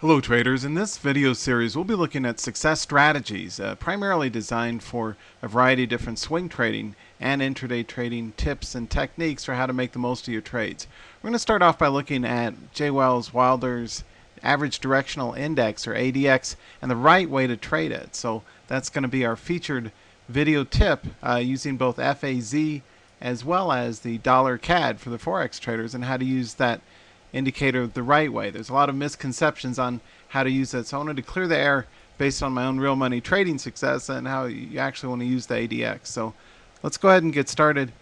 Hello traders, in this video series we'll be looking at success strategies primarily designed for a variety of different swing trading and intraday trading tips and techniques for how to make the most of your trades. We're going to start off by looking at J. Wells Wilder's average directional index or ADX and the right way to trade it. So that's going to be our featured video tip using both FAZ as well as the dollar CAD for the Forex traders and how to use that indicator the right way. There's a lot of misconceptions on how to use it, so I wanted to clear the air based on my own real money trading success and how you actually want to use the ADX. So let's go ahead and get started.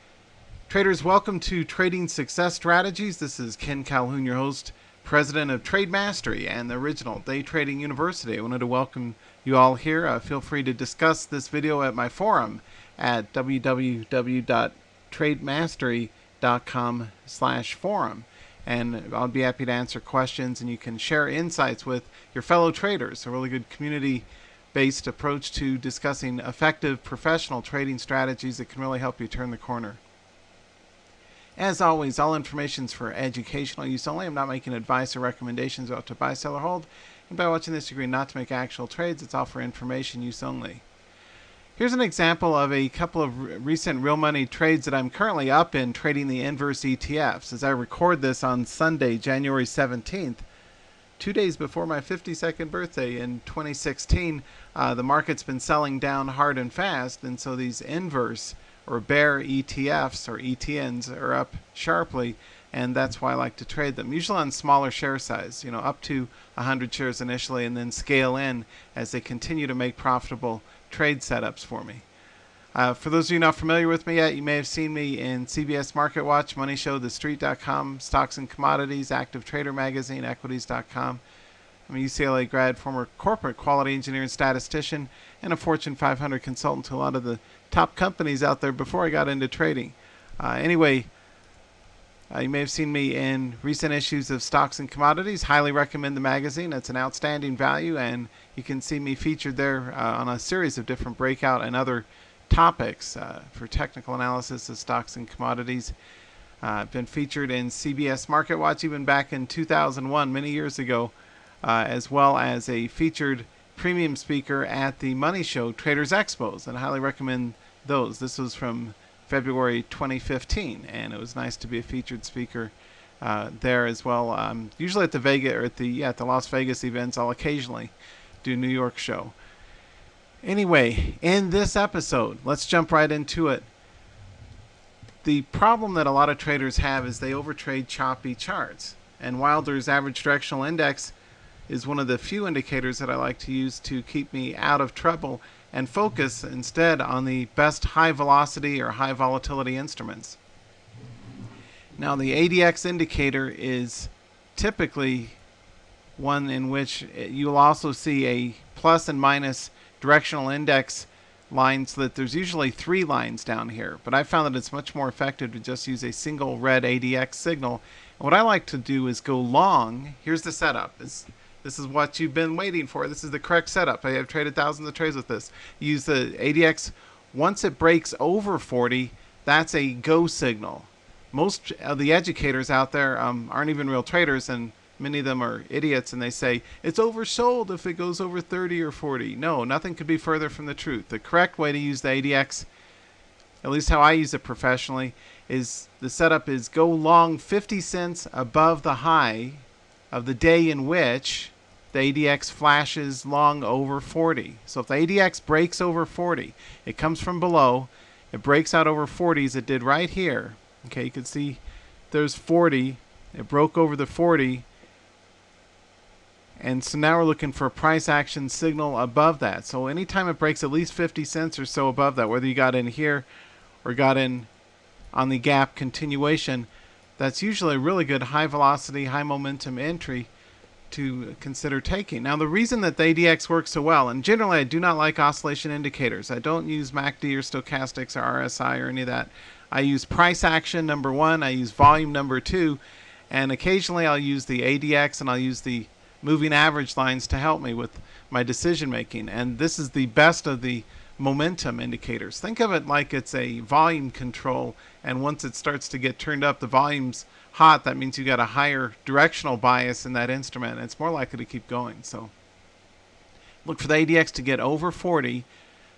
Traders, welcome to Trading Success Strategies. This is Ken Calhoun, your host, president of Trade Mastery and the original Day Trading University. I wanted to welcome you all here. Feel free to discuss this video at my forum at www.trademastery.com/forum. And I'll be happy to answer questions, and you can share insights with your fellow traders. A really good community-based approach to discussing effective professional trading strategies that can really help you turn the corner. As always, all information is for educational use only. I'm not making advice or recommendations about to buy, sell, or hold. And by watching this, you agree not to make actual trades. It's all for information use only. Here's an example of a couple of recent real money trades that I'm currently up in trading the inverse ETFs. As I record this on Sunday, January 17th, 2 days before my 52nd birthday in 2016, the market's been selling down hard and fast, and so these inverse or bear ETFs or ETNs are up sharply, and that's why I like to trade them. Usually on smaller share size, up to 100 shares initially, and then scale in as they continue to make profitable trade setups for me. For those of you not familiar with me yet, you may have seen me in CBS Market Watch, Money Show, TheStreet.com, Stocks and Commodities, Active Trader Magazine, Equities.com. I'm a UCLA grad, former corporate quality engineer and statistician, and a Fortune 500 consultant to a lot of the top companies out there before I got into trading. Anyway, you may have seen me in recent issues of Stocks and Commodities. Highly recommend the magazine. It's an outstanding value, and you can see me featured there on a series of different breakout and other topics for technical analysis of stocks and commodities. I've been featured in CBS Market Watch even back in 2001, many years ago, as well as a featured premium speaker at the Money Show Traders Expos, and I highly recommend those. This was from February 2015, and it was nice to be a featured speaker there as well. Usually at the the Las Vegas events. I'll occasionally do New York show. Anyway, in this episode, let's jump right into it. The problem that a lot of traders have is they overtrade choppy charts, and Wilder's average directional index is one of the few indicators that I like to use to keep me out of trouble and focus instead on the best high velocity or high volatility instruments. Now, the ADX indicator is typically one in which you'll also see a plus and minus directional index lines, so that there's usually 3 lines down here, but I found that it's much more effective to just use a single red ADX signal. And what I like to do is go long. Here's the setup. This is what you've been waiting for. This is the correct setup. I have traded thousands of trades with this. Use the ADX. Once it breaks over 40, that's a go signal. Most of the educators out there aren't even real traders, and many of them are idiots, and they say it's oversold if it goes over 30 or 40. No, nothing could be further from the truth. The correct way to use the ADX, at least how I use it professionally, is the setup is go long 50 cents above the high of the day in which the ADX flashes long over 40. So if the ADX breaks over 40, it comes from below, it breaks out over 40 as it did right here. Okay, you can see there's 40, it broke over the 40, and so now we're looking for a price action signal above that. So anytime it breaks at least 50 cents or so above that, whether you got in here or got in on the gap continuation, that's usually a really good high velocity, high momentum entry to consider taking. Now, the reason that the ADX works so well, and generally I do not like oscillation indicators. I don't use MACD or stochastics or RSI or any of that. I use price action number 1, I use volume number 2, and occasionally I'll use the ADX and I'll use the moving average lines to help me with my decision making. And this is the best of the momentum indicators. Think of it like it's a volume control, and once it starts to get turned up, the volume's hot, that means you got a higher directional bias in that instrument, and it's more likely to keep going. So look for the ADX to get over 40.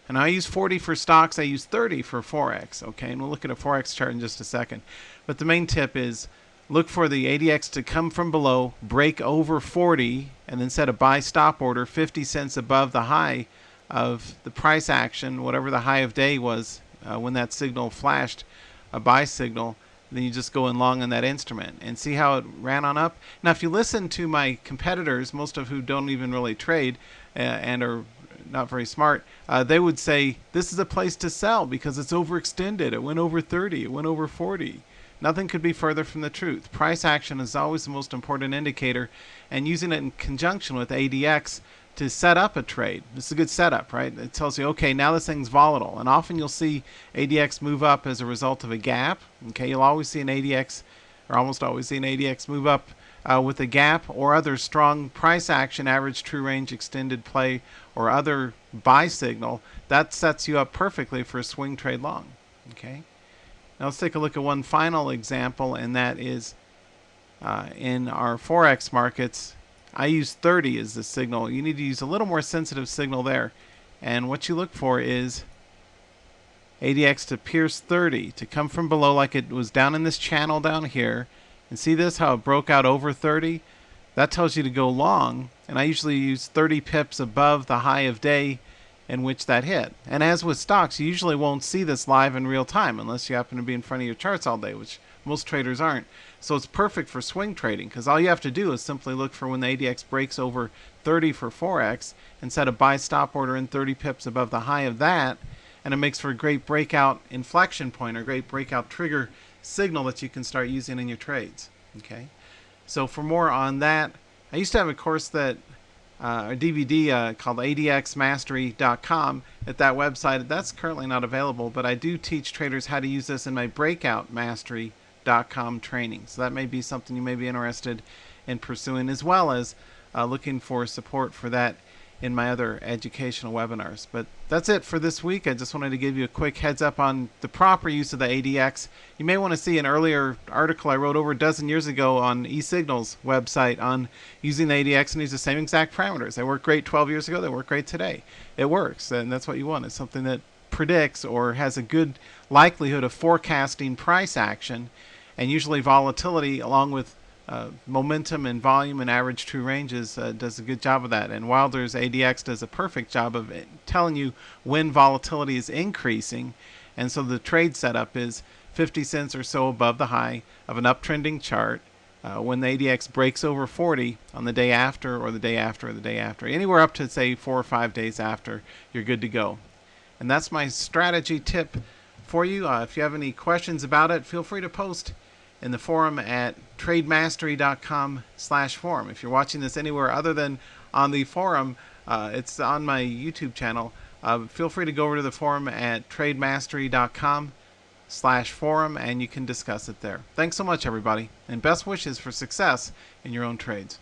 And I use 40 for stocks, I use 30 for Forex, okay? And we'll look at a Forex chart in just a second. But the main tip is look for the ADX to come from below, break over 40, and then set a buy stop order 50 cents above the high of the price action, whatever the high of day was when that signal flashed, a buy signal. Then you just go in long on that instrument and see how it ran on up. Now, if you listen to my competitors, most of who don't even really trade and are not very smart, they would say this is a place to sell because it's overextended. It went over 30. It went over 40. Nothing could be further from the truth. Price action is always the most important indicator, and using it in conjunction with ADX to set up a trade. This is a good setup, right? It tells you, okay, now this thing's volatile. And often you'll see ADX move up as a result of a gap. Okay, you'll always see an ADX, or almost always see an ADX move up with a gap or other strong price action, average true range, extended play, or other buy signal. That sets you up perfectly for a swing trade long. Okay. Now let's take a look at one final example, and that is in our Forex markets. I use 30 as the signal. You need to use a little more sensitive signal there. And what you look for is ADX to pierce 30, to come from below like it was down in this channel down here. And see this, how it broke out over 30? That tells you to go long. And I usually use 30 pips above the high of day in which that hit. And as with stocks, you usually won't see this live in real time unless you happen to be in front of your charts all day, which most traders aren't. So it's perfect for swing trading because all you have to do is simply look for when the ADX breaks over 30 for Forex and set a buy stop order in 30 pips above the high of that, and it makes for a great breakout inflection point or great breakout trigger signal that you can start using in your trades. Okay, so for more on that, I used to have a course that a DVD called ADXmastery.com at that website. That's currently not available, but I do teach traders how to use this in my Breakout.com training. So that may be something you may be interested in pursuing, as well as looking for support for that in my other educational webinars. But that's it for this week. I just wanted to give you a quick heads up on the proper use of the ADX. You may want to see an earlier article I wrote over a dozen years ago on eSignal's website on using the ADX and use the same exact parameters. They worked great 12 years ago. They work great today. It works, and that's what you want. It's something that predicts or has a good likelihood of forecasting price action, and usually volatility along with momentum and volume and average true ranges does a good job of that. And Wilder's ADX does a perfect job of telling you when volatility is increasing. And so the trade setup is 50 cents or so above the high of an uptrending chart when the ADX breaks over 40 on the day after or the day after or the day after. Anywhere up to, say, 4 or 5 days after, you're good to go. And that's my strategy tip for you. If you have any questions about it, feel free to post in the forum at trademastery.com/forum. If you're watching this anywhere other than on the forum, it's on my YouTube channel. Feel free to go over to the forum at trademastery.com/forum, and you can discuss it there. Thanks so much, everybody, and best wishes for success in your own trades.